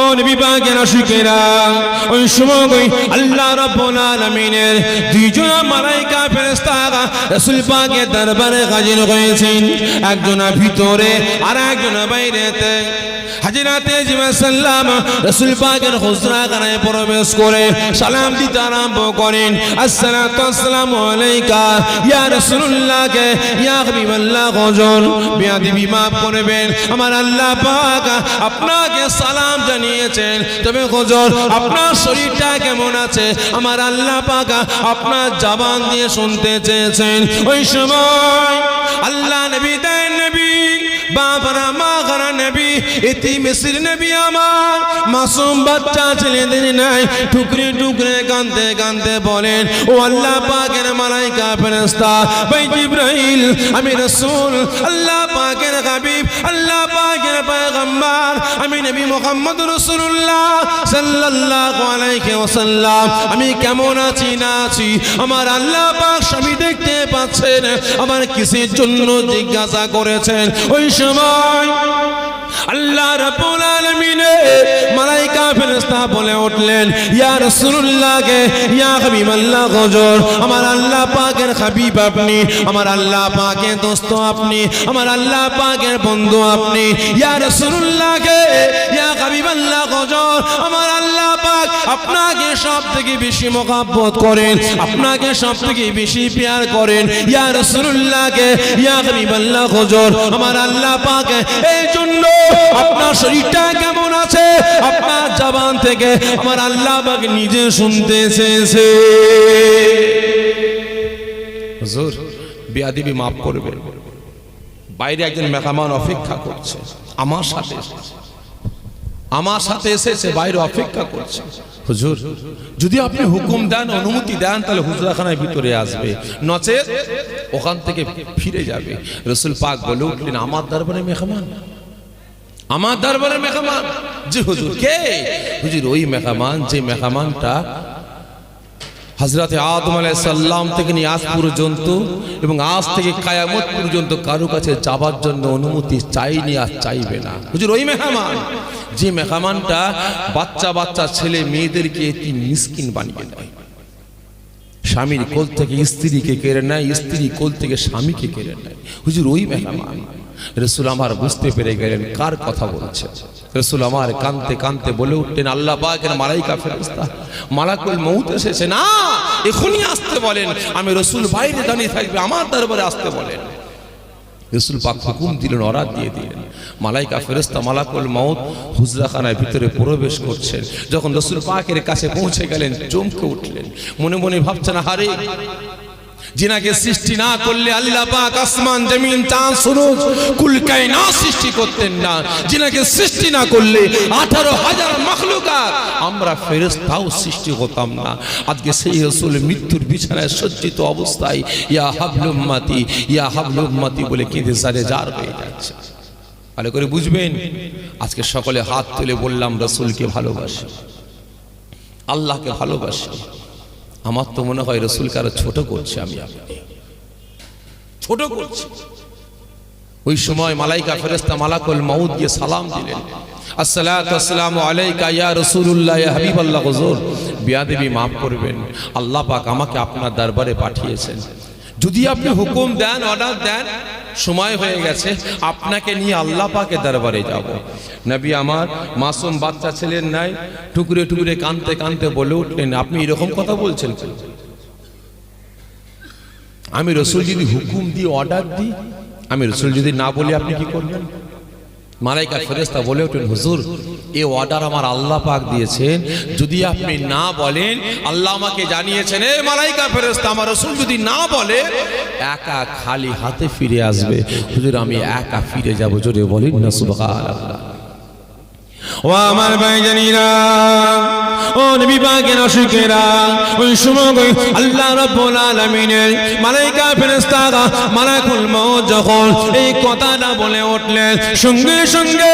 ও নবী পাকের আশিকেরা, ওই সময় আল্লাহ রাব্বুল আলামিনের দুইজন মালায়েকা ফেরেশতা রাসূল পাকের দরবারে হাজির হয়েছেন, একজন ভিতরে আর একজন বাইরেতে। হাজরাতে জিবরাইল সাল্লাম রাসূল পাকের হুজরাখানায় প্রবেশ করে সালাম দিতে আরম্ভ করেন, আসসালাতু ওয়াসসালামু আলাইকা ইয়া রাসূলুল্লাহ, কে ইয়া হাবিবাল্লাহ। হুজুর বেয়াদবি মাফ করবেন, আমার আল্লাহ পাক আপনাকে সালাম জানিয়েছেন, তবে হুজুর আপনার শরীরটা কেমন আছে আমার আল্লাহ পাক আপনার জবান দিয়ে শুনতে চেয়েছেন। ওই সময় আল্লাহ নবী দেন নবী বাবারা মাগারা নবী ইতি মিসর নবী আমার মাসুম বাচ্চা ছেলেদের নাই টুকরে টুকরে কাঁদতে কাঁদতে বলেন, ও আল্লাহ পাকের মালায়েকা ফেরেশতা ভাই জিবরাইল, আমি রাসূল আল্লাহ পাকের হাবিব আল্লাহ পাকের পয়গম্বর আমি নবী মুহাম্মদ রাসূলুল্লাহ সাল্লাল্লাহু আলাইহি ওয়াসাল্লাম, আমি কেমন আছি না আছি আমার আল্লাহ পাক সবই দেখতে পাচ্ছেন, আমার কিসের জন্য জিজ্ঞাসা করেছেন। ওই সময় আল্লাহ রাব্বুল আলামিন মালায়েকা ফেরেশতা বলে উঠলেন, ইয়া রাসূলুল্লাহ, কে ইয়া হাবিবাল্লাহ। হুজুর আমার আল্লাহ পাকের হাবিব আপনি, আমার আল্লাহ পাকের দোস্ত আপনি, আমার আল্লাহ পাকের বন্ধু আপনি, ইয়া রাসূলুল্লাহ, কে ইয়া হাবিবাল্লাহ। হুজুর আমার আল্লাহ পাক আপনাকে সবথেকে বেশি মহব্বত করেন, আপনাকে সবথেকে বেশি প্যার করেন, ইয়া রাসূলুল্লাহ, কে ইয়া হাবিবাল্লাহ। হুজুর আমার আল্লাহ পাক এই জন্য আপনার শরীরটা কেমন আছে আপনার জবান থেকে আমার আল্লাহ পাক নিজে শুনতে চেয়েছে। হুজুর বেয়াদবি মাফ করবেন, বাইরে একজন মেহমান অপেক্ষা করছে, আমার সাথে এসেছে, বাইরে অপেক্ষা করছে। হুজুর যদি আপনি হুকুম দেন অনুমতি দেন তাহলে হুজরাখানার ভিতরে আসবে, নচেত ওখান থেকে ফিরে যাবে। রাসূল পাক বলে উঠলেন, আমার দরবারে মেহমান, আমার দরবারে মেহমান। জি হুজুর কে? হুজুর ওই মেহমান যে মেহমানটা হযরতে আদম আলাইহিস সালাম থেকে নিয়ে আজ পর্যন্ত এবং আজ থেকে কিয়ামত পর্যন্ত কারো কাছে যাবার জন্য অনুমতি চাইনি আর চাইবে না। হুজুর ওই মেহমান যে মেহমানটা বাচ্চা বাচ্চা ছেলে মেয়েদেরকে একটি মিসকিন বানিয়ে দেয়, স্বামীর কোল থেকে স্ত্রীকে কেড়ে নেয়, স্ত্রী কোল থেকে স্বামীকে কেড়ে নেয়। হুজুর ওই মেহমান। রাসূল আমার বুঝতে পেরে গেলেন কার কথা বলছে। রাসূল আমার কাঁদতে কাঁদতে বলে উঠলেন, আল্লাহ পাকের মালায়েকা ফেরেশতা মালাকুল মউত এসেছে, না এখনই আসতে বলেন, আমি রাসূল বাইরে দাঁড়িয়ে থাকবে, আমার দরবারে আসতে বলেন। রাসূল পাক হুকুম দিলেন, অর্ডার দিয়ে দিলেন। মালায়েকা ফেরেশতা মালাকুল মউত হুজরাখানার ভিতরে প্রবেশ করছেন। যখন রাসূল পাকের কাছে পৌঁছে গেলেন চমকে উঠলেন, মনে মনে ভাবছেন, হারে जिनाके सृष्टि ना करले अल्लाह पाक आसमान जमीन चाँद सूरज कुल कायनात सृष्टि करतेन ना जिनाके सृष्टि ना करले 18,000 मखलुकात আমরা ফেরেশতাও সৃষ্টি হতাম না। আজকে সেই রাসূল মৃত্যুর বিছানায় সজ্জিত অবস্থায় ইয়া হাবলুম মাতি বলে কেঁদে সারে জার হয়ে যাচ্ছে। ভালো করে বুঝবেন, আজকে সকলে হাত তুলে বললাম রাসূলকে ভালোবাসি, আল্লাহকে ভালোবাসি। আমার তো মনে হয় রাসূলকে আরো ছোট করছে, আমি আপনি ছোট করছি। ওই সময় মালাইকা ফেরেশতা মালাকুল মউত গিয়ে সালাম দিলেন, আসসালাতু ওয়াসসালামু আলাইকা ইয়া রাসূলুল্লাহ ইয়া হাবিবাল্লাহ। হুজুর বিয়াদবি মাফ করবেন, আল্লাহ পাক আমাকে আপনার দরবারে পাঠিয়েছেন, যদি আপনি হুকুম দেন অর্ডার দেন, সময় হয়ে গেছে, আপনাকে নিয়ে আল্লাহ পাকের দরবারে যাব। নবী আমার মাসুম বাচ্চা ছেলের নাই টুকরে টুকরে কাঁদতে কাঁদতে বলে উঠলেন, আপনি এরকম কথা বলছেন? আমি রাসূল যদি হুকুম দিয়ে অর্ডার দিই, আমি রাসূল যদি না বলি আপনি কি করবেন? মালাইকা ফেরেশতা বলে উঠলেন, হুজুর এই অর্ডার আমার আল্লাহ পাক দিয়েছেন, যদি আপনি না বলেন আল্লাহ আমাকে জানিয়েছেন এ মালাইকা ফেরেশতা আমার রাসূল যদি না বলে একা খালি হাতে ফিরে আসবে। হুজুর আমি একা ফিরে যাব, জোরে বলেন না সুবহানাল্লাহ। ও আমার ভাইজানেরা, ও নবী পাকের আশিকেরা, ওই সময় আল্লাহ রাব্বুল আলামিনের মালাইকা ফেরেশতারা মালাকুল মউত যখন এই কথাটা বলে উঠলেন, সঙ্গে সঙ্গে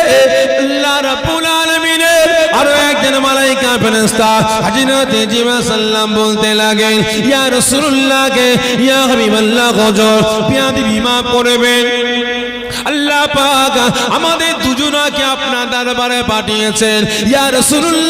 আল্লাহ রাব্বুল আলামিনের আরো একজন মালাইকা ফেরেশতা হযরত জিবরাইল সাল্লাম বলতে লাগেন, ইয়া রাসূলুল্লাহ কে ইয়া হাবিবাল্লাহ, হুজুর বিয়াদবি মাফ করবেন, আল্লাহ পাক আমাদের দুজনাকে আপনার দরবারে পাঠিয়েছেন ইয়া রাসূলুল্লাহ